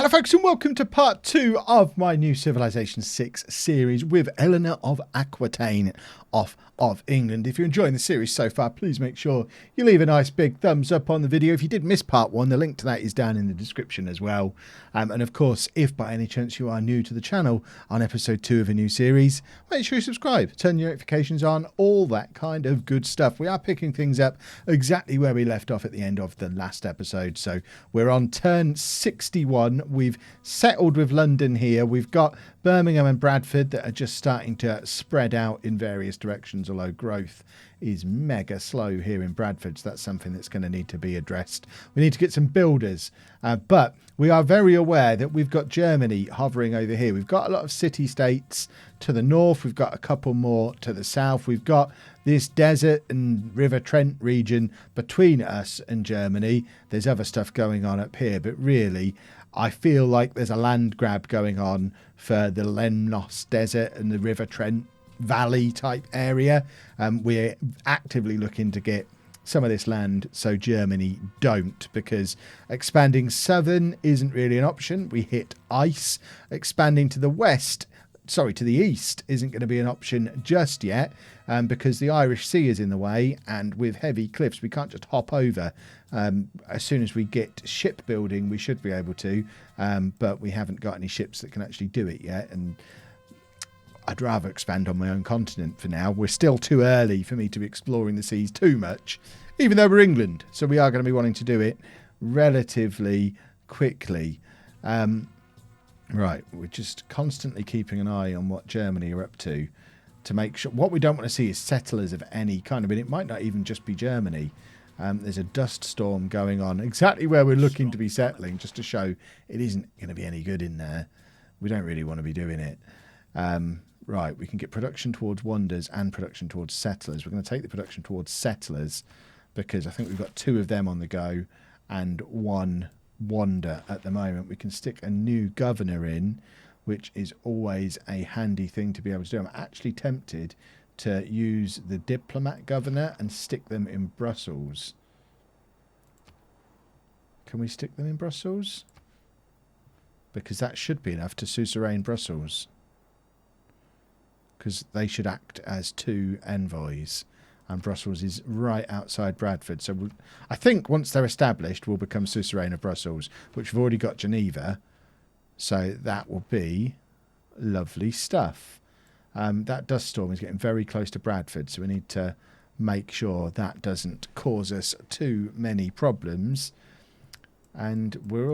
Hello folks and welcome to part 2 of my new Civilization 6 series with Eleanor of Aquitaine of England. If you're enjoying the series so far, please make sure you leave a nice big thumbs up on the video. If you did miss part 1, the link to that is down in the description as well. And of course, if by any chance you are new to the channel on episode 2 of a new series, make sure you subscribe, turn your notifications on, all that kind of good stuff. We are picking things up exactly where we left off at the end of the last episode. So we're on turn 61. We've settled with London here. We've got Birmingham and Bradford that are just starting to spread out in various directions, although growth is mega slow here in Bradford. So that's something that's going to need to be addressed. We need to get some builders, but we are very aware that we've got Germany hovering over here. We've got a lot of city-states to the north. We've got a couple more to the south. We've got this desert and River Trent region between us and Germany. There's other stuff going on up here, but really I feel like there's a land grab going on for the Lemnos Desert and the River Trent Valley type area. We're actively looking to get some of this land so Germany don't, because expanding southern isn't really an option. We hit ice. Expanding to the west, sorry, to the east isn't going to be an option just yet, because the Irish Sea is in the way, and with heavy cliffs we can't just hop over. As soon as we get shipbuilding we should be able to, but we haven't got any ships that can actually do it yet, and I'd rather expand on my own continent for now. We're still too early for me to be exploring the seas too much, even though we're England, so we are going to be wanting to do it relatively quickly. Right, we're just constantly keeping an eye on what Germany are up to make sure. What we don't want to see is settlers of any kind. I mean, it might not even just be Germany. There's a dust storm going on exactly where we're looking to be settling, just to show it isn't going to be any good in there. We don't really want to be doing it. Right, we can get production towards wonders and production towards settlers. We're going to take the production towards settlers because I think we've got 2 of them on the go and 1 wonder at the moment. We can stick a new governor in, which is always a handy thing to be able to do. I'm actually tempted to use the diplomat governor and stick them in Brussels. Can we stick them in Brussels? Because that should be enough to suzerain Brussels, because they should act as 2 envoys, and Brussels is right outside Bradford. So I think once they're established, we'll become suzerain of Brussels, which we've already got Geneva. So that will be lovely stuff. That dust storm is getting very close to Bradford, so we need to make sure that doesn't cause us too many problems. And we've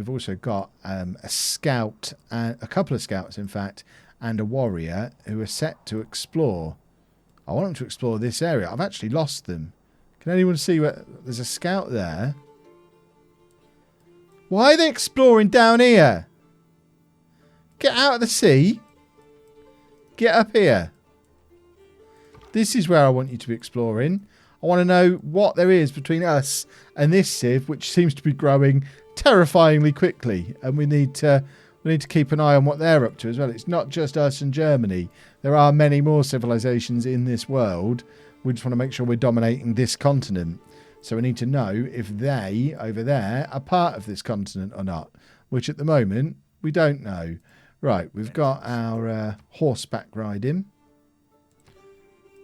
also got a scout, a couple of scouts in fact, and a warrior who are set to explore. I want them to explore this area. I've actually lost them. Can anyone see where there's a scout there? Why are they exploring down here? Get out of the sea. Get up here. This is where I want you to be exploring. I want to know what there is between us and this civ, which seems to be growing terrifyingly quickly, and we need to keep an eye on what they're up to as well. It's not just us and Germany. There are many more civilizations in this world. We just want to make sure we're dominating this continent. So we need to know if they, over there, are part of this continent or not, which at the moment, we don't know. Right, we've got our horseback riding.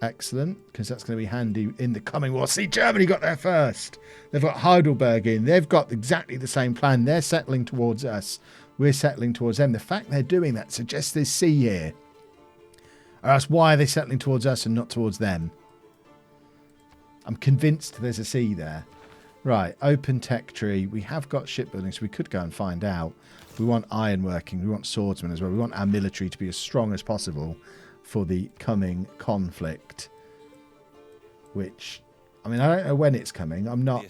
Excellent, because that's going to be handy in the coming war. See, Germany got there first. They've got Heidelberg in. They've got exactly the same plan. They're settling towards us. We're settling towards them. The fact they're doing that suggests there's sea here. Or else why are they settling towards us and not towards them? I'm convinced there's a sea there. Right, open tech tree. We have got shipbuilding, so we could go and find out. We want ironworking. We want swordsmen as well. We want our military to be as strong as possible for the coming conflict. Which, I mean, I don't know when it's coming. I'm not...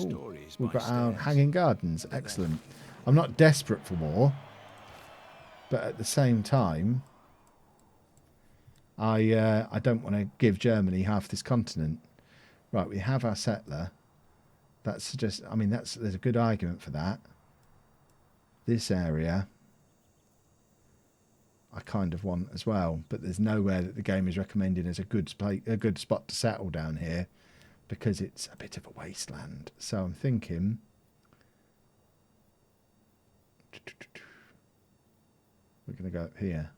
Ooh, we've got our hanging gardens. Excellent. I'm not desperate for war, but at the same time, I don't want to give Germany half this continent. Right, we have our settler. That's just, I mean, there's a good argument for that. This area, I kind of want as well, but there's nowhere that the game is recommending as a good spot to settle down here, because it's a bit of a wasteland. So I'm thinking going to go up here?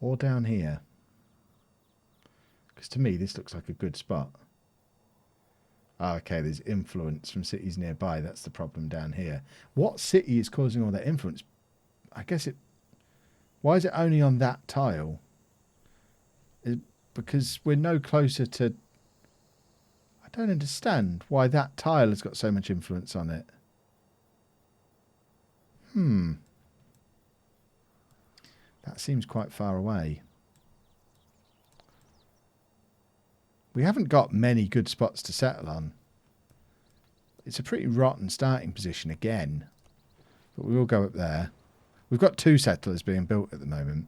Or down here? Because to me, this looks like a good spot. Oh, okay, there's influence from cities nearby. That's the problem down here. What city is causing all that influence? I guess it... Why is it only on that tile? Because we're no closer to... I don't understand why that tile has got so much influence on it. That seems quite far away. We haven't got many good spots to settle on. It's a pretty rotten starting position again. But we will go up there. We've got 2 settlers being built at the moment.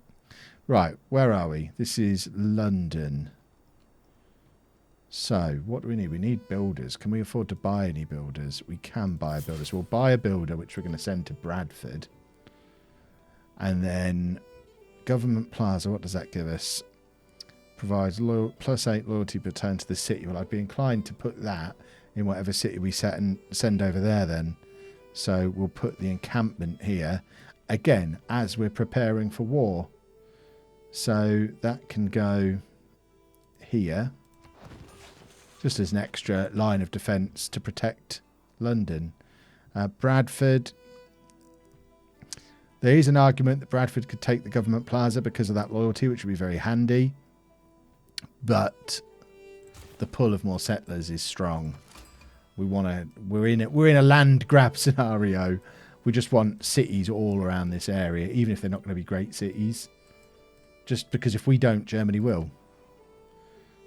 Right, where are we? This is London. So, what do we need? We need builders. Can we afford to buy any builders? We can buy a builder. So we'll buy a builder, which we're going to send to Bradford. And then Government Plaza, what does that give us? Provides +8 loyalty per turn to the city. Well, I'd be inclined to put that in whatever city we set and send over there then. So we'll put the encampment here. Again, as we're preparing for war. So that can go here. Just as an extra line of defence to protect London. Bradford. There is an argument that Bradford could take the Government Plaza because of that loyalty, which would be very handy. But the pull of more settlers is strong. We're in a land grab scenario. We just want cities all around this area, even if they're not going to be great cities. Just because if we don't, Germany will.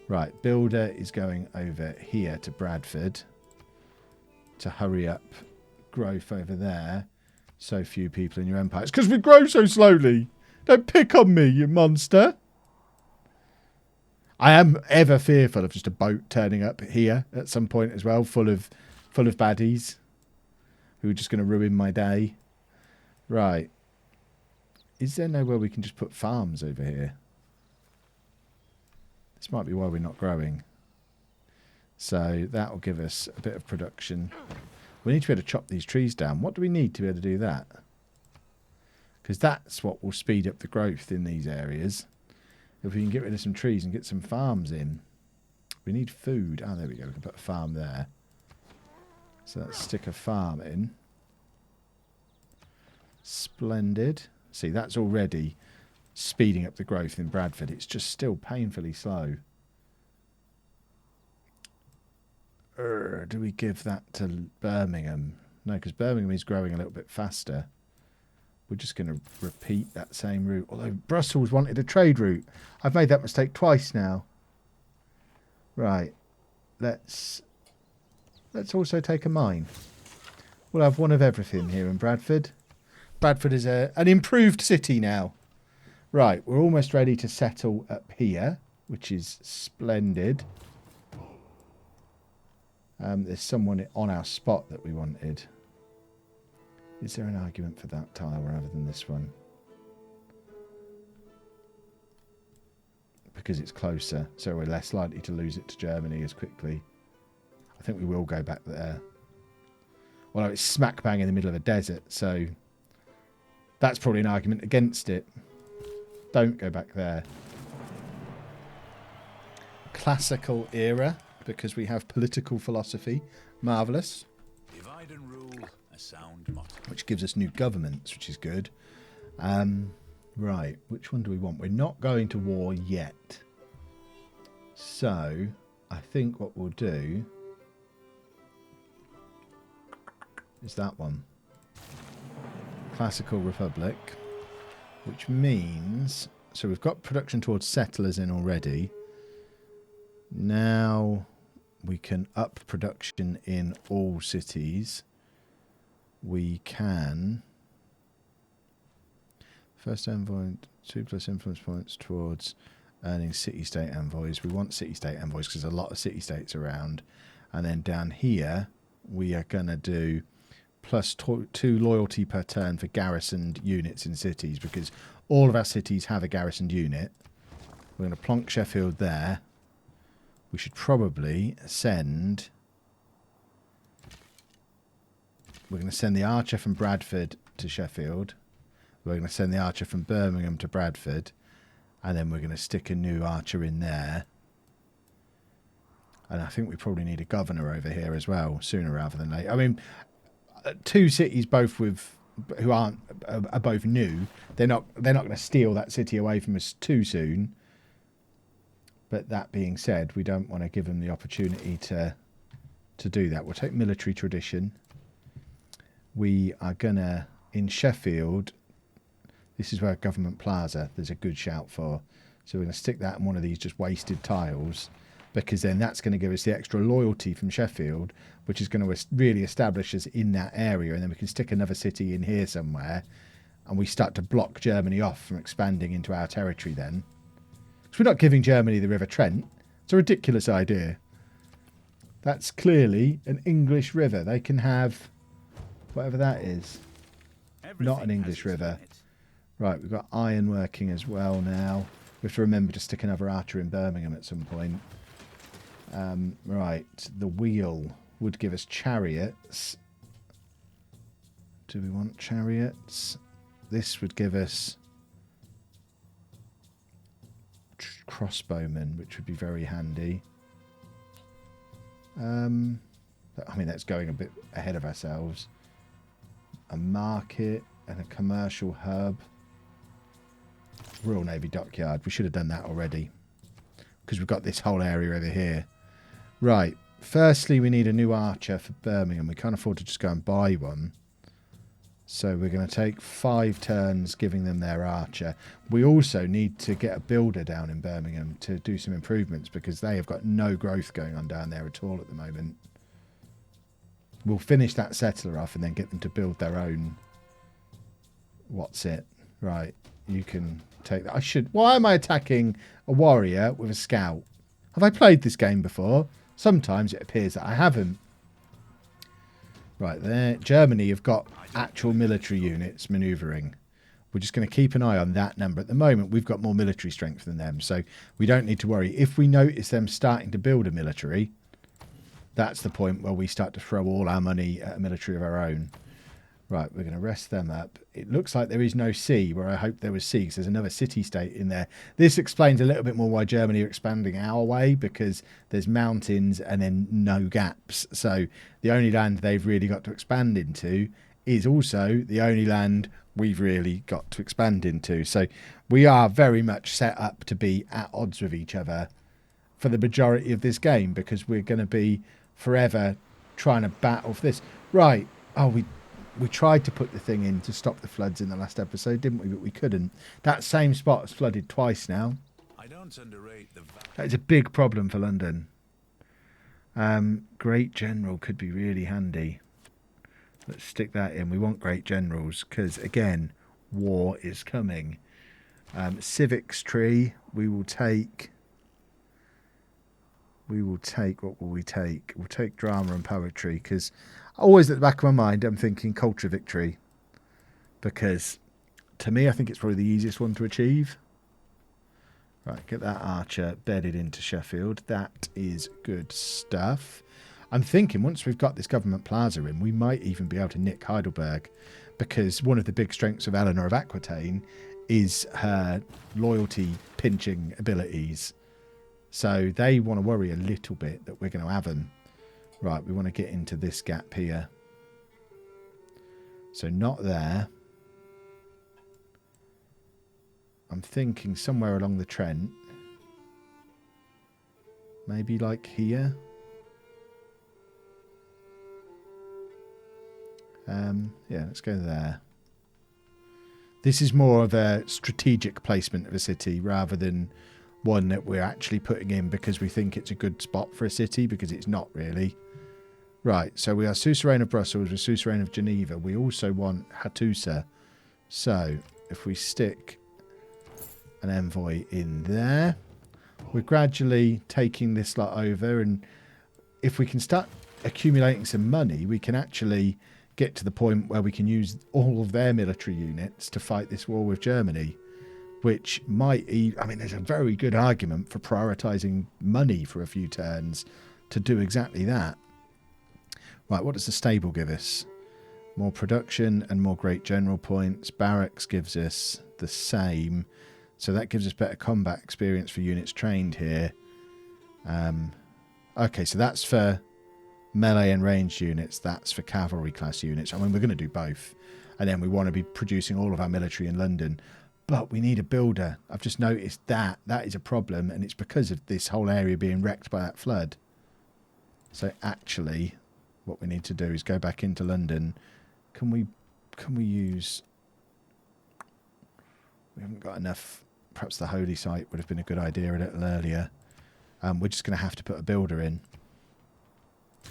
Right, builder is going over here to Bradford to hurry up growth over there. So few people in your empire. It's because we grow so slowly. Don't pick on me, you monster. I am ever fearful of just a boat turning up here at some point as well, full of baddies who are just going to ruin my day. Right. Is there nowhere we can just put farms over here? This might be why we're not growing. So that will give us a bit of production. We need to be able to chop these trees down. What do we need to be able to do that? Because that's what will speed up the growth in these areas. If we can get rid of some trees and get some farms in. We need food. Oh, there we go. We can put a farm there. So let's stick a farm in. Splendid. See, that's already speeding up the growth in Bradford. It's just still painfully slow. Do we give that to Birmingham? No, because Birmingham is growing a little bit faster. We're just going to repeat that same route. Although Brussels wanted a trade route. I've made that mistake twice now. Right. Let's also take a mine. We'll have one of everything here in Bradford. Bradford is an improved city now. Right. We're almost ready to settle up here, which is splendid. There's someone on our spot that we wanted. Is there an argument for that tile rather than this one? Because it's closer, so we're less likely to lose it to Germany as quickly. I think we will go back there. Well, it's smack bang in the middle of a desert, so that's probably an argument against it. Don't go back there. Classical era, because we have political philosophy. Marvellous. Divide and rule, a sound motto. Which gives us new governments, which is good. Right, which one do we want? We're not going to war yet. So, I think what we'll do is that one. Classical Republic. Which means... So we've got production towards settlers in already. Now we can up production in all cities. We can... First envoy, 2+ influence points towards earning city-state envoys. We want city-state envoys because there's a lot of city-states around. And then down here, we are going to do +2 loyalty per turn for garrisoned units in cities because all of our cities have a garrisoned unit. We're going to plonk Sheffield there. We should probably send We're going to send the archer from Bradford to Sheffield. We're going to send the archer from Birmingham to Bradford. And then we're going to stick a new archer in there. And I think we probably need a governor over here as well, sooner rather than later. I mean, two cities both with who are both new. They're not going to steal that city away from us too soon. But that being said, we don't want to give them the opportunity to do that. We'll take military tradition. We are gonna in Sheffield. This is where Government Plaza. There's a good shout for. So we're going to stick that in one of these just wasted tiles, because then that's going to give us the extra loyalty from Sheffield, which is going to really establish us in that area. And then we can stick another city in here somewhere, and we start to block Germany off from expanding into our territory then. Because we're not giving Germany the River Trent. It's a ridiculous idea. That's clearly an English river. They can have whatever that is. Not an English river. Right, we've got iron working as well now. We have to remember to stick another archer in Birmingham at some point. Right, the wheel would give us chariots. Do we want chariots? This would give us crossbowmen, which would be very handy. I mean, that's going a bit ahead of ourselves. A market and a commercial hub. Royal Navy Dockyard. We should have done that already, because we've got this whole area over here. Right. Firstly, we need a new archer for Birmingham. We can't afford to just go and buy one. So we're going to take 5 turns giving them their archer. We also need to get a builder down in Birmingham to do some improvements, because they have got no growth going on down there at all at the moment. We'll finish that settler off and then get them to build their own. What's it? Right. You can take that. I should. Why am I attacking a warrior with a scout? Have I played this game before? Sometimes it appears that I haven't. Right there. Germany have got actual military units manoeuvring. We're just going to keep an eye on that number. At the moment, we've got more military strength than them, so we don't need to worry. If we notice them starting to build a military, that's the point where we start to throw all our money at a military of our own. Right, we're going to rest them up. It looks like there is no sea, where I hope there was sea, because there's another city-state in there. This explains a little bit more why Germany are expanding our way, because there's mountains and then no gaps. So the only land they've really got to expand into is also the only land we've really got to expand into. So we are very much set up to be at odds with each other for the majority of this game, because we're going to be forever trying to battle for this. Right. Oh, we tried to put the thing in to stop the floods in the last episode, didn't we? But we couldn't. That same spot has flooded twice now. I don't underrate the That is a big problem for London. Great General could be really handy. Let's stick that in. We want Great Generals because, again, war is coming. Civics tree, we will take... what will we take? We'll take drama and poetry, because always at the back of my mind I'm thinking culture victory, because to me I think it's probably the easiest one to achieve. Right, get that archer bedded into Sheffield. That is good stuff. I'm thinking once we've got this government plaza in, we might even be able to nick Heidelberg, because one of the big strengths of Eleanor of Aquitaine is her loyalty pinching abilities. So they want to worry a little bit that we're going to have them. Right, we want to get into this gap here. So not there. I'm thinking somewhere along the Trent. Maybe like here. Yeah, let's go there. This is more of a strategic placement of a city rather than one that we're actually putting in because we think it's a good spot for a city, because it's not really. Right, so we are suzerain of Brussels, we're suzerain of Geneva. We also want Hattusa. So if we stick an envoy in there, we're gradually taking this lot over, and if we can start accumulating some money, we can actually get to the point where we can use all of their military units to fight this war with Germany, which might... I mean, there's a very good argument for prioritising money for a few turns to do exactly that. Right, what does the stable give us? More production and more great general points. Barracks gives us the same. So that gives us better combat experience for units trained here. Okay, so that's for melee and ranged units. That's for cavalry class units. I mean, we're going to do both. And then we want to be producing all of our military in London. But we need a builder. I've just noticed that. That is a problem. And it's because of this whole area being wrecked by that flood. So actually, what we need to do is go back into London. Can we use... We haven't got enough. Perhaps the holy site would have been a good idea a little earlier. We're just going to have to put a builder in.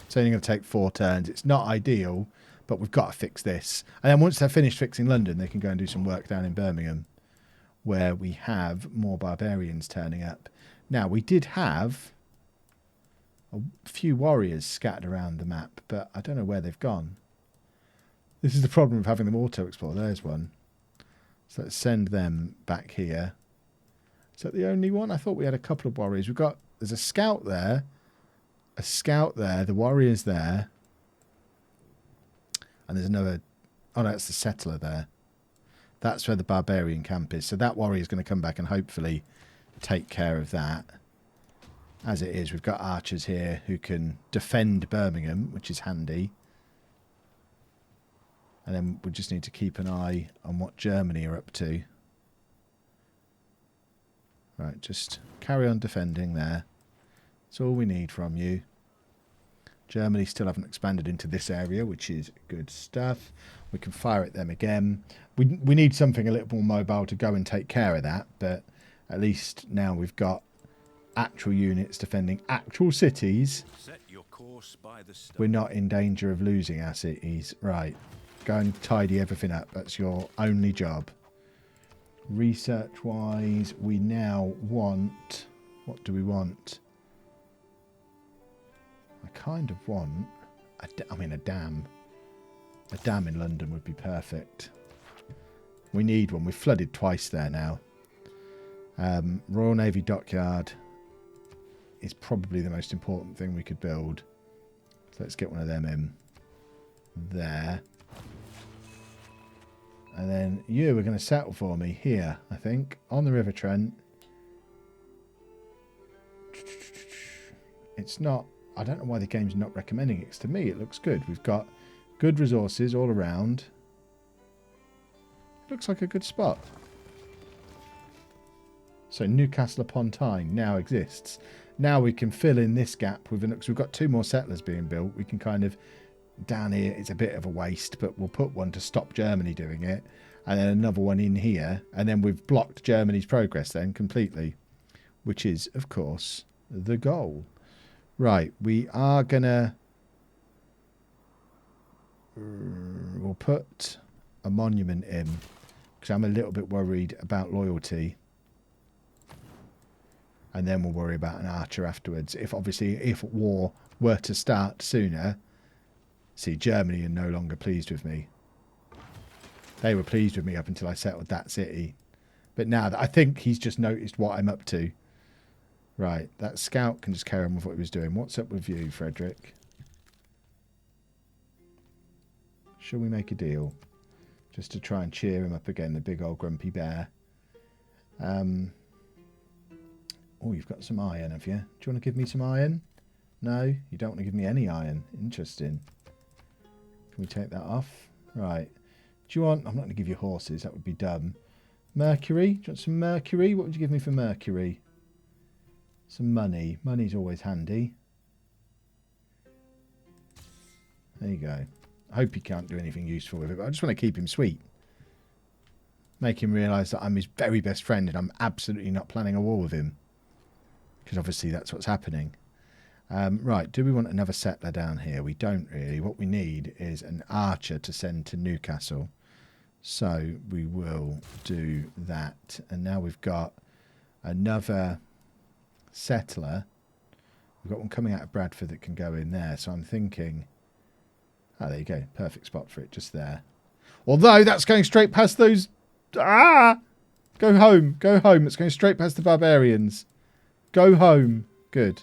It's only going to take 4 turns. It's not ideal, but we've got to fix this. And then once they're finished fixing London, they can go and do some work down in Birmingham, where we have more barbarians turning up. Now, we did have a few warriors scattered around the map, but I don't know where they've gone. This is the problem of having them auto-explore. There's one. So let's send them back here. Is that the only one? I thought we had a couple of warriors. There's a scout there. A scout there. The warrior's there. And there's another... Oh, no, that's the settler there. That's where the barbarian camp is. So that warrior's going to come back and hopefully take care of that. As it is, we've got archers here who can defend Birmingham, which is handy. And then we just need to keep an eye on what Germany are up to. Right, just carry on defending there. That's all we need from you. Germany still haven't expanded into this area, which is good stuff. We can fire at them again. We need something a little more mobile to go and take care of that, but at least now we've got actual units defending actual cities. Set your course by the stone. We're not in danger of losing our cities. Right. Go and tidy everything up. That's your only job. Research-wise, we now want... What do we want? I kind of want... a dam. A dam in London would be perfect. We need one. We've flooded twice there now. Royal Navy Dockyard is probably the most important thing we could build. So let's get one of them in. There. And then you are going to settle for me here, I think, on the River Trent. It's not... I don't know why the game's not recommending it. 'Cause to me, it looks good. We've got good resources all around. It looks like a good spot. So Newcastle upon Tyne now exists. Now we can fill in this gap with... Because we've got 2 more settlers being built. We can kind of... Down here, it's a bit of a waste, but we'll put one to stop Germany doing it. And then another one in here. And then we've blocked Germany's progress then completely. Which is, of course, the goal. Right, we are going to... We'll put a monument in. Because I'm a little bit worried about loyalty. And then we'll worry about an archer afterwards. If war were to start sooner... See, Germany are no longer pleased with me. They were pleased with me up until I settled that city. But now, I think he's just noticed what I'm up to. Right, that scout can just carry on with what he was doing. What's up with you, Frederick? Shall we make a deal? Just to try and cheer him up again, the big old grumpy bear. Oh, you've got some iron, have you? Do you want to give me some iron? No, you don't want to give me any iron. Interesting. Can we take that off? Right. Do you want... I'm not going to give you horses. That would be dumb. Mercury? Do you want some mercury? What would you give me for mercury? Some money. Money's always handy. There you go. I hope he can't do anything useful with it, but I just want to keep him sweet. Make him realise that I'm his very best friend and I'm absolutely not planning a war with him. Because obviously that's what's happening. Right, do we want another settler down here? We don't really. What we need is an archer to send to Newcastle. So we will do that. And now we've got another settler. We've got one coming out of Bradford that can go in there. So I'm thinking... Oh, there you go. Perfect spot for it, just there. Although that's going straight past those... Ah! Go home. Go home. It's going straight past the barbarians. Go home. Good.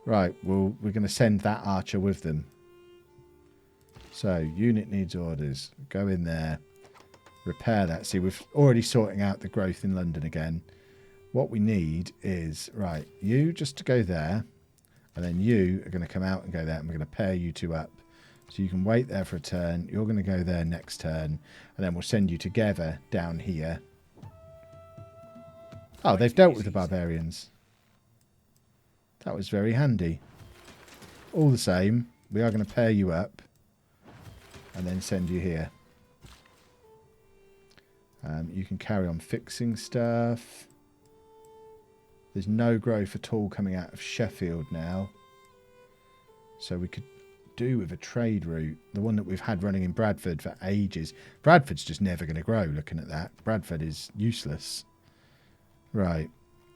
Right, well, we're going to send that archer with them. So, unit needs orders. Go in there. Repair that. See, we're already sorting out the growth in London again. What we need is, right, you just to go there. And then you are going to come out and go there. And we're going to pair you two up. So you can wait there for a turn. You're going to go there next turn. And then we'll send you together down here. Oh, they've dealt with the barbarians. That was very handy. All the same, we are going to pair you up. And then send you here. You can carry on fixing stuff. There's no growth at all coming out of Sheffield now. So we could do with a trade route. The one that we've had running in Bradford for ages. Bradford's just never going to grow looking at that. Bradford is useless. Right.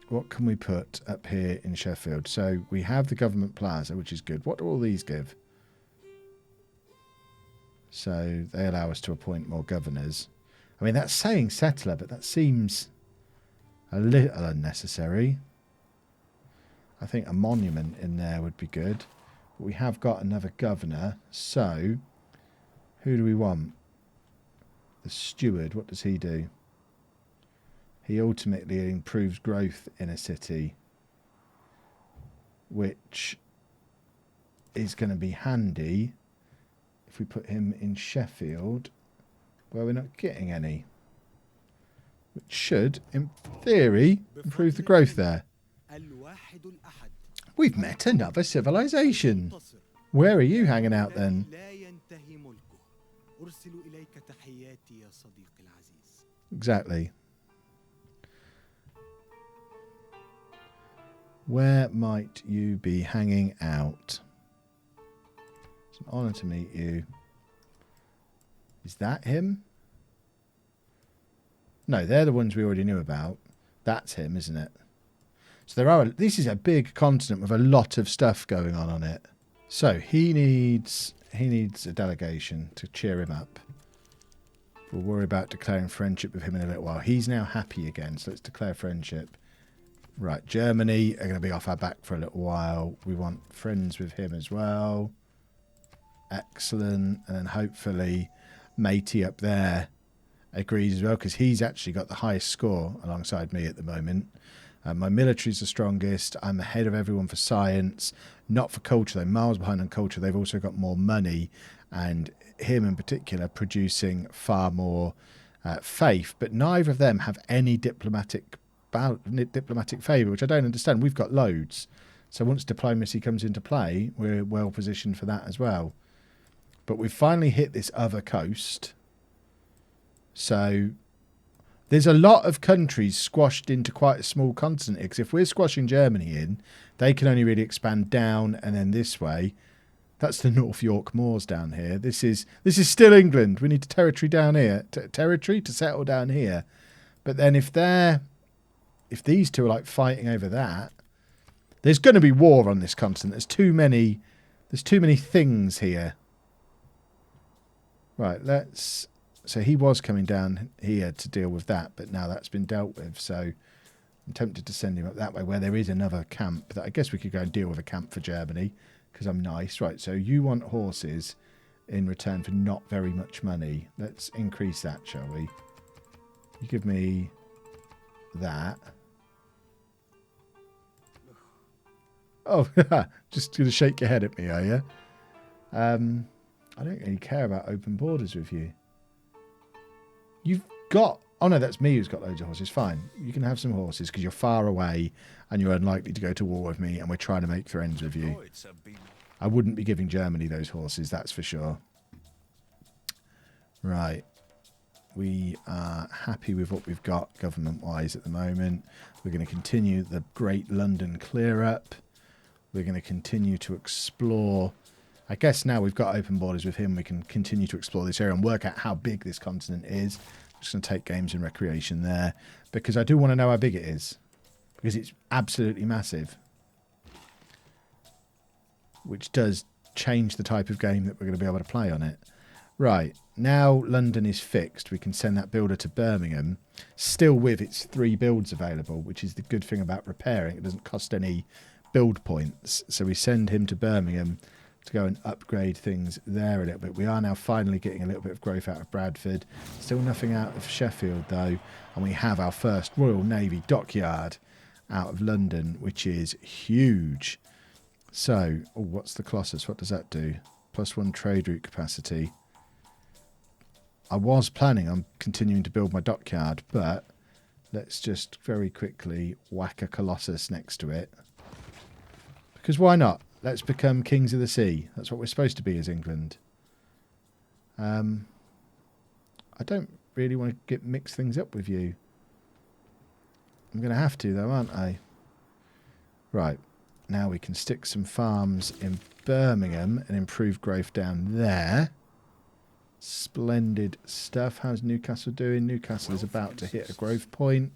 What can we put up here in Sheffield? So we have the government plaza, which is good. What do all these give? So they allow us to appoint more governors. I mean, that's saying settler, but that seems a little unnecessary. I think a monument in there would be good. But we have got another governor. So, who do we want? The steward, what does he do? He ultimately improves growth in a city, which is going to be handy if we put him in Sheffield, where we're not getting any. Which should, in theory, improve the growth there. We've met another civilization. Where are you hanging out then? Exactly. Where might you be hanging out? It's an honour to meet you. Is that him? No, they're the ones we already knew about. That's him, isn't it? So this is a big continent with a lot of stuff going on it. So he needs a delegation to cheer him up. We'll worry about declaring friendship with him in a little while. He's now happy again, so let's declare friendship. Right, Germany are going to be off our back for a little while. We want friends with him as well. Excellent. And then hopefully Matey up there agrees as well, because he's actually got the highest score alongside me at the moment. My military's the strongest. I'm ahead of everyone for science, not for culture. They're miles behind on culture. They've also got more money, and him in particular producing far more faith. But neither of them have any diplomatic favour, which I don't understand. We've got loads. So once diplomacy comes into play, we're well positioned for that as well. But we've finally hit this other coast. So there's a lot of countries squashed into quite a small continent. Because if we're squashing Germany in, they can only really expand down and then this way. That's the North York Moors down here. This is still England. We need territory down here. Territory to settle down here. But then if these two are like fighting over that, there's going to be war on this continent. There's too many things here. Right, so he was coming down here to deal with that, but now that's been dealt with. So I'm tempted to send him up that way where there is another camp that I guess we could go and deal with a camp for Germany because I'm nice. Right, so you want horses in return for not very much money. Let's increase that, shall we? You give me that. Oh, just going to shake your head at me, are you? I don't really care about open borders with you. You've got... Oh, no, that's me who's got loads of horses. Fine. You can have some horses because you're far away and you're unlikely to go to war with me and we're trying to make friends with you. I wouldn't be giving Germany those horses, that's for sure. Right. We are happy with what we've got government-wise at the moment. We're going to continue the Great London clear-up. We're going to continue to explore... I guess now we've got open borders with him, we can continue to explore this area and work out how big this continent is. I'm just going to take games and recreation there, because I do want to know how big it is. Because it's absolutely massive. Which does change the type of game that we're going to be able to play on it. Right, now London is fixed. We can send that builder to Birmingham, still with its 3 builds available, which is the good thing about repairing. It doesn't cost any build points. So we send him to Birmingham. to go and upgrade things there a little bit. We are now finally getting a little bit of growth out of Bradford. Still nothing out of Sheffield though. And we have our first Royal Navy dockyard out of London, which is huge. So, oh, what's the Colossus? What does that do? +1 trade route capacity. I was planning on continuing to build my dockyard, but let's just very quickly whack a Colossus next to it. Because why not? Let's become kings of the sea. That's what we're supposed to be as England. I don't really want to mix things up with you. I'm going to have to though, aren't I? Right. Now we can stick some farms in Birmingham and improve growth down there. Splendid stuff. How's Newcastle doing? Newcastle is about to hit a growth point.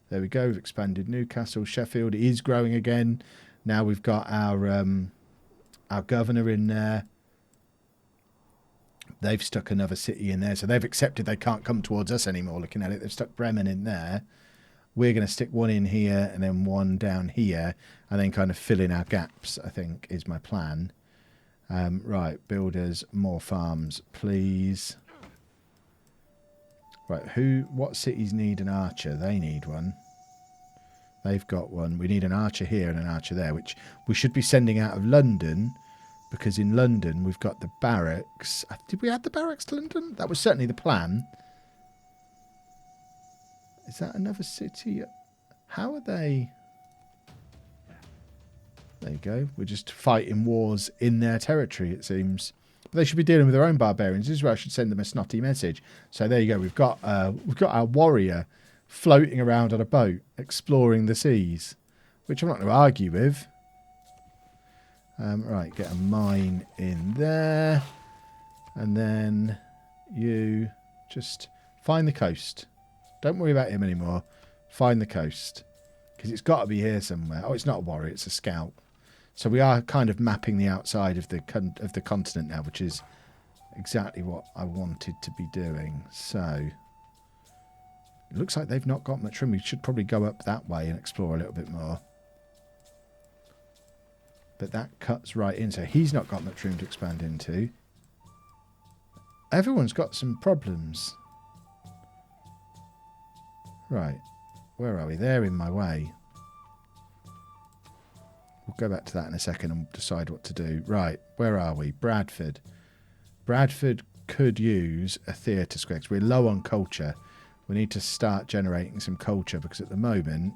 There we go. We've expanded Newcastle. Sheffield is growing again. Now we've got our governor in there. They've stuck another city in there. So they've accepted they can't come towards us anymore. Looking at it, they've stuck Bremen in there. We're going to stick one in here and then one down here. And then kind of fill in our gaps, I think, is my plan. Right, builders, more farms, please. Right, what cities need an archer? They need one. They've got one. We need an archer here and an archer there, which we should be sending out of London, because in London we've got the barracks. Did we add the barracks to London? That was certainly the plan. Is that another city? How are they? There you go. We're just fighting wars in their territory, it seems. But they should be dealing with their own barbarians. This is where I should send them a snotty message. So there you go. We've got our warrior floating around on a boat, exploring the seas, which I'm not going to argue with. Right, get a mine in there. And then you just find the coast. Don't worry about him anymore. Find the coast. Because it's got to be here somewhere. Oh, it's not a warrior, it's a scout. So we are kind of mapping the outside of the continent now, which is exactly what I wanted to be doing. So it looks like they've not got much room. We should probably go up that way and explore a little bit more. But that cuts right in, so he's not got much room to expand into. Everyone's got some problems. Right. Where are we? They're in my way. We'll go back to that in a second and decide what to do. Right, where are we? Bradford. Bradford could use a theatre square because we're low on culture. We need to start generating some culture because at the moment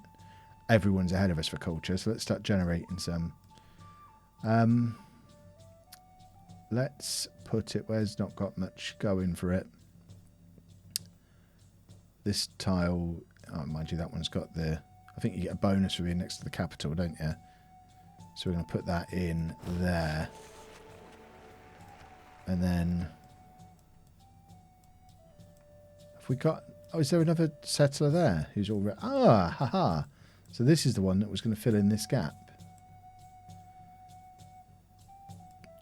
everyone's ahead of us for culture. So let's start generating some. Let's put it where's not got much going for it. This tile, oh, mind you, that one's got the, I think you get a bonus for being next to the capital, don't you? So we're going to put that in there. And then, have we got, oh, is there another settler there who's already, ah, haha. So this is the one that was going to fill in this gap.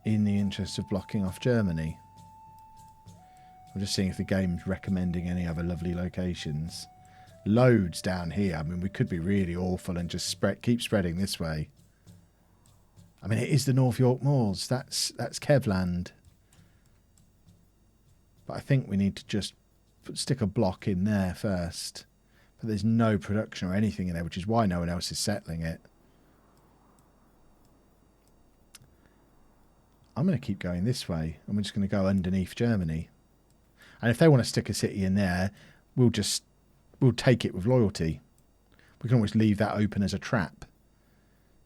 In the interest of blocking off Germany. I'm just seeing if the game's recommending any other lovely locations. Loads down here. I mean, we could be really awful and just keep spreading this way. I mean, it is the North York Moors. That's Kevland. But I think we need to just stick a block in there first. But there's no production or anything in there, which is why no one else is settling it. I'm going to keep going this way. And we're just going to go underneath Germany. And if they want to stick a city in there, we'll take it with loyalty. We can always leave that open as a trap.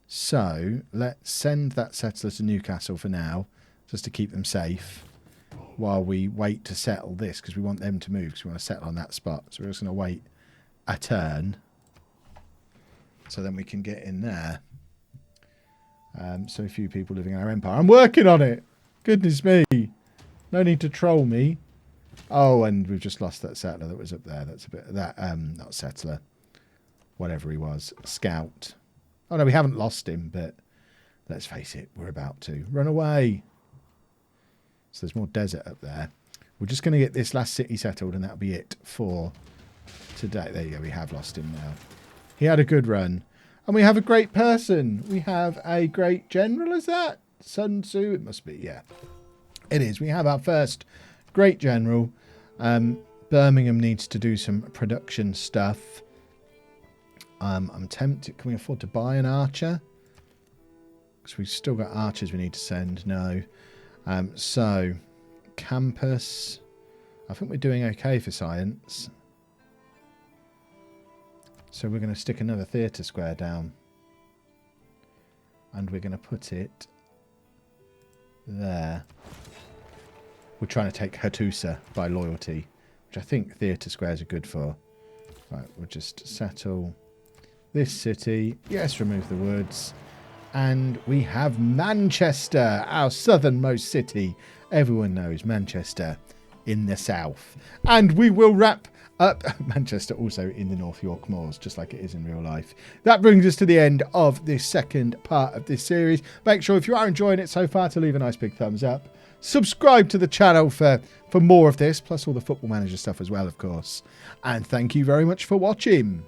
So let's send that settler to Newcastle for now, just to keep them safe, while we wait to settle this, because we want them to move, because we want to settle on that spot. So we're just going to wait a turn, so then we can get in there. So few people living in our empire. I'm working on it! Goodness me! No need to troll me. Oh, and we've just lost that settler that was up there. That's a bit of that, not settler. Whatever he was. Scout. Oh no, we haven't lost him, but let's face it, we're about to. Run away! So there's more desert up there. We're just going to get this last city settled and that'll be it for today. There you go, we have lost him now. He had a good run. And we have a great person. We have a great general, is that? Sun Tzu? It must be, yeah. It is. We have our first great general. Birmingham needs to do some production stuff. I'm tempted. Can we afford to buy an archer? Because we've still got archers we need to send. No. So, campus. I think we're doing okay for science. So we're going to stick another theatre square down. And we're going to put it there. We're trying to take Hattusa by loyalty, which I think theatre squares are good for. Right, we'll just settle this city. Yes, remove the woods. And we have Manchester, our southernmost city. Everyone knows Manchester in the south. And we will wrap up Manchester also in the North York Moors, just like it is in real life. That brings us to the end of this second part of this series. Make sure if you are enjoying it so far to leave a nice big thumbs up. Subscribe to the channel for more of this, plus all the Football Manager stuff as well, of course. And thank you very much for watching.